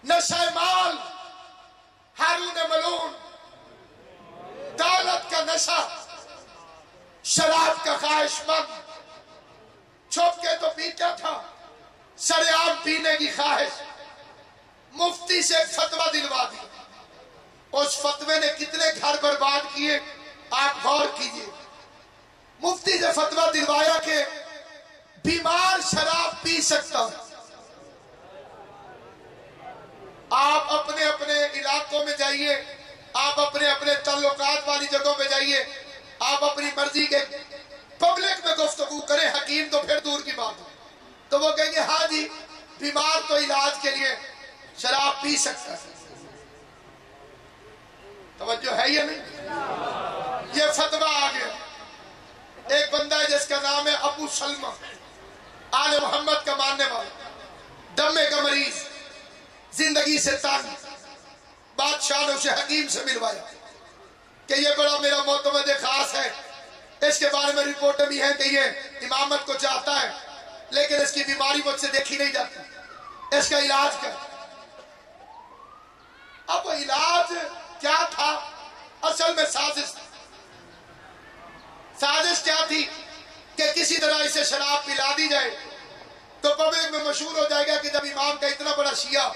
نشہ مال، ہارون ملعون، دولت کا نشہ، شراب کا خواہش مند، چھپ کے تو پیتا تھا، سرعام پینے کی خواہش، مفتی سے ایک فتویٰ دلوا دیا، اس فتوے نے کتنے گھر برباد کیے آپ غور کیجئے۔ مفتی سے فتویٰ دلوایا کہ بیمار شراب پی سکتا ہے، آپ اپنے اپنے علاقوں میں جائیے، آپ اپنے اپنے تعلقات والی جگہوں پہ جائیے، آپ اپنی مرضی کے پبلک میں گفتگو کریں، حکیم تو پھر دور کی بات ہے، تو وہ کہیں گے ہاں جی بیمار تو علاج کے لیے شراب پی سکتا ہے۔ توجہ ہے یا نہیں؟ یہ فتویٰ آ گیا۔ ایک بندہ ہے جس کا نام ہے ابو سلمہ، آل محمد کا ماننے والا، دمے کا مریض، زندگی سے تنگ، بادشاہ نے اسے حکیم سے ملوایا کہ یہ بڑا میرا معتمد خاص ہے، اس کے بارے میں رپورٹیں بھی ہیں کہ یہ امامت کو چاہتا ہے لیکن اس کی بیماری مجھ سے دیکھی نہیں جاتی، اس کا علاج کر۔ اب وہ علاج کیا تھا؟ اصل میں سازش تھی۔ سازش کیا تھی کہ کسی طرح اسے شراب پلا دی جائے تو پبلک میں مشہور ہو جائے گا کہ جب امام کا اتنا بڑا شیعہ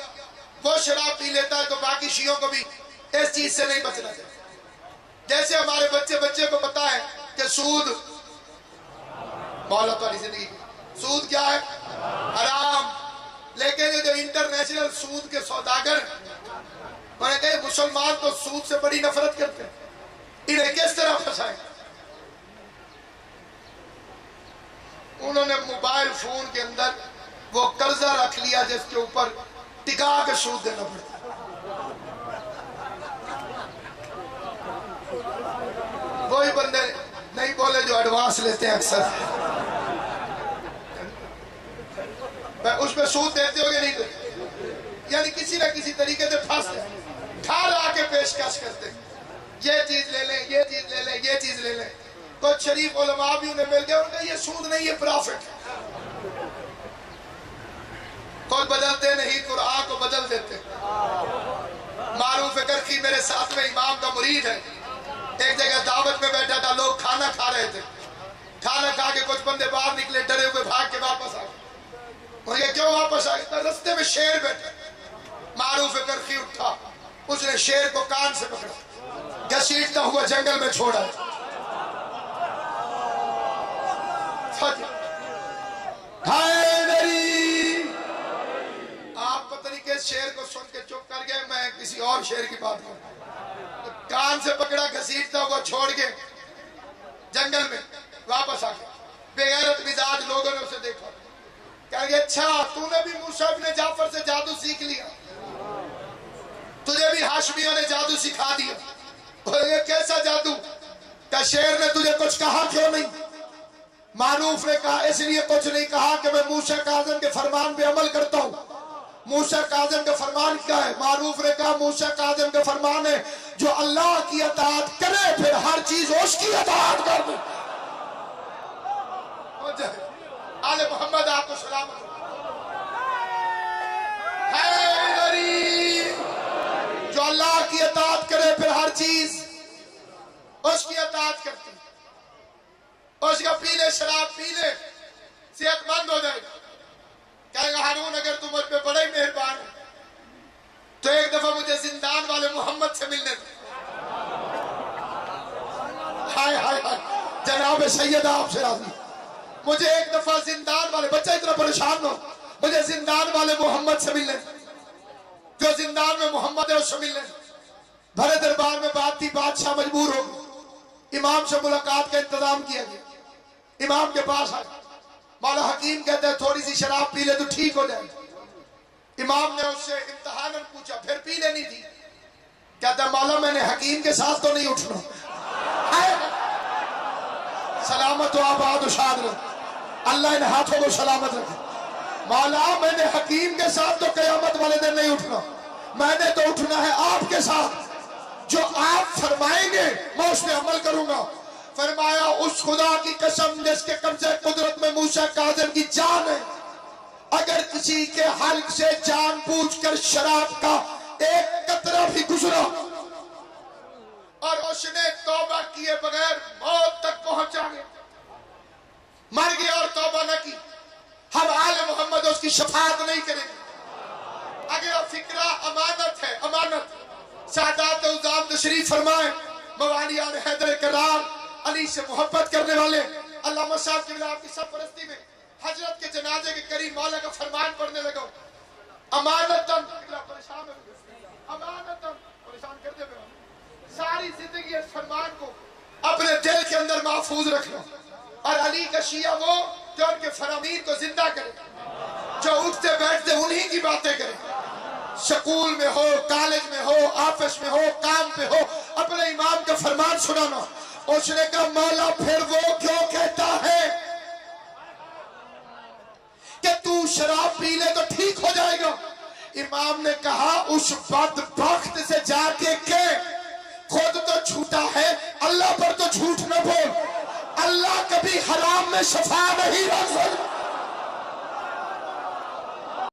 وہ شراب پی لیتا ہے تو باقی شیعوں کو بھی اس چیز سے نہیں بچنا چاہیے۔ جیسے ہمارے بچے کو پتا ہے کہ سود مولت والی زندگی، سود کیا ہے؟ حرام، لیکن یہ جو انٹرنیشنل سود کے سوداگر، انہیں کہے مسلمان تو سود سے بڑی نفرت کرتے ہیں، انہیں کس طرح پھنسائیں؟ انہوں نے موبائل فون کے اندر وہ قرضہ رکھ لیا جس کے اوپر ٹکا کے سود دینا پڑتا ہے۔ وہی بندے نہیں بولے جو ایڈوانس لیتے ہیں اکثر، اس پہ سود دیتے ہو یا نہیں دیتے؟ یعنی کسی نہ کسی طریقے سے پھنس گئے، گھر آ کے پیشکش کرتے ہیں یہ چیز لے لیں، یہ چیز لے لیں، یہ چیز لے لیں۔ کچھ شریف علماء بھی انہیں مل گئے، انہوں نے یہ سود نہیں یہ پرافٹ ہے۔ کوئی بدلتے نہیں، قرآن کو بدل دیتے۔ معروف کرخی میرے ساتھ میں امام کا مرید ہے، ایک جگہ دعوت میں بیٹھا تھا، لوگ کھانا کھا رہے تھے، کھانا کھا کے کچھ بندے باہر نکلے، ڈرے ہوئے بھاگ کے واپس آ گئے۔ انہوں نے کیوں واپس آ گئے؟ رستے میں شیر بیٹھا۔ معروف کرخی اٹھا، اس نے شیر کو کان سے پکڑا، گھسیٹتا ہوا جنگل میں چھوڑا۔ آپ پتہ نہیں کس شیر کو سن کے چپ کر گئے، میں کسی اور شیر کی بات کروں۔ کان سے پکڑا، گھسیٹتا ہوا چھوڑ کے جنگل میں واپس آ گیا۔ بے غیرت مزاج لوگوں نے اسے دیکھا، کہا کہ اچھا تو نے بھی موسیٰ ابن جعفر سے جادو سیکھ لیا، تجھے بھی ہاشمیوں نے جادو سکھا دیا۔ یہ کیسا جادو؟ کہ شیر نے تجھے کچھ کہا کیوں نہیں؟ معروف نے کہا اس لیے کچھ نہیں کہا کہ میں موسیٰ کاظم کے فرمان پہ عمل کرتا ہوں۔ موسیٰ کاظم کا فرمان کیا ہے؟ معروف نے کہا موسیٰ کاظم کا فرمان ہے جو اللہ کی اطاعت کرے پھر ہر چیز اس کی اطاعت کر دے۔ آل محمد آپ کو سلامت حیدری، جو اللہ کی اطاعت کرے پھر ہر چیز اس کی اطاعت کرتی، اس کا پی لے شراب پی لے صحت مند ہو جائے گا۔ کہے گا ہارون اگر تم مجھ پہ بڑے ہی مہربان ہے تو ایک دفعہ مجھے زندان والے محمد سے ملنے دو۔ ہائے ہائے ہائے، جناب سید آپ سے راضی، مجھے ایک دفعہ زندان والے، بچہ اتنا پریشان ہو، مجھے زندان والے محمد سے ملنے دو، جو زندان میں محمد ہے اس سے ملنے دو۔ بھرے دربار میں بات تھی، بادشاہ مجبور ہو گیا، امام سے ملاقات کا انتظام کیا گیا، امام کے پاس آئے، مولا حکیم کہتے ہیں تھوڑی سی شراب پی لے تو ٹھیک ہو جائے۔ امام نے اس سے امتحاناً پوچھا پھر پی لینی تھی؟ کہتا ہے مولا میں نے حکیم کے ساتھ تو نہیں اٹھنا۔ سلامت و آباد و شاد رہو، اللہ ان ہاتھوں کو سلامت رکھے۔ مولا میں نے حکیم کے ساتھ تو قیامت والے دن نہیں اٹھنا، میں نے تو اٹھنا ہے آپ کے ساتھ، جو آپ فرمائیں گے میں اس پہ عمل کروں گا۔ فرمایا اس خدا کی قسم جس کے قبضہ قدرت میں موسیٰ کاظم کی جان ہے، اگر کسی کے حلق سے جان بوجھ کر شراب کا ایک قطرہ بھی گزرا اور اس نے توبہ کیے بغیر موت تک پہنچا گیا، مر گیا اور توبہ نہ کی، ہم آل محمد اس کی شفاعت نہیں کریں گے۔ اگلا فکرہ امانت ہے، امانت۔ سادات عظام تشریف فرمائیں، موانی آل حیدر کرار، علی سے محبت کرنے والے، علامہ صاحب کی آپ کی سب پرستی میں حضرت کے جنازے کے قریب مولا کا فرمان پڑھنے لگا، امانتاً، پریشان امانتاً پریشان کرتے ہوئے ساری زندگی اس فرمان کو اپنے دل کے اندر محفوظ رکھنا، اور علی کا شیعہ وہ جو ان کے فرامین کو زندہ کرے، جو اٹھتے بیٹھتے انہی کی باتیں کرے، سکول میں ہو، کالج میں ہو، آفس میں ہو، کام پہ ہو، اپنے امام کا فرمان سنانا۔ اس نے کہا مولا پھر وہ کیوں کہتا ہے کہ تو شراب پی لے تو ٹھیک ہو جائے گا؟ امام نے کہا اس بدبخت سے جا کے کہ خود تو جھوٹا ہے، اللہ پر تو جھوٹ نہ بول، اللہ کبھی حرام میں شفا نہیں رکھ سکتا۔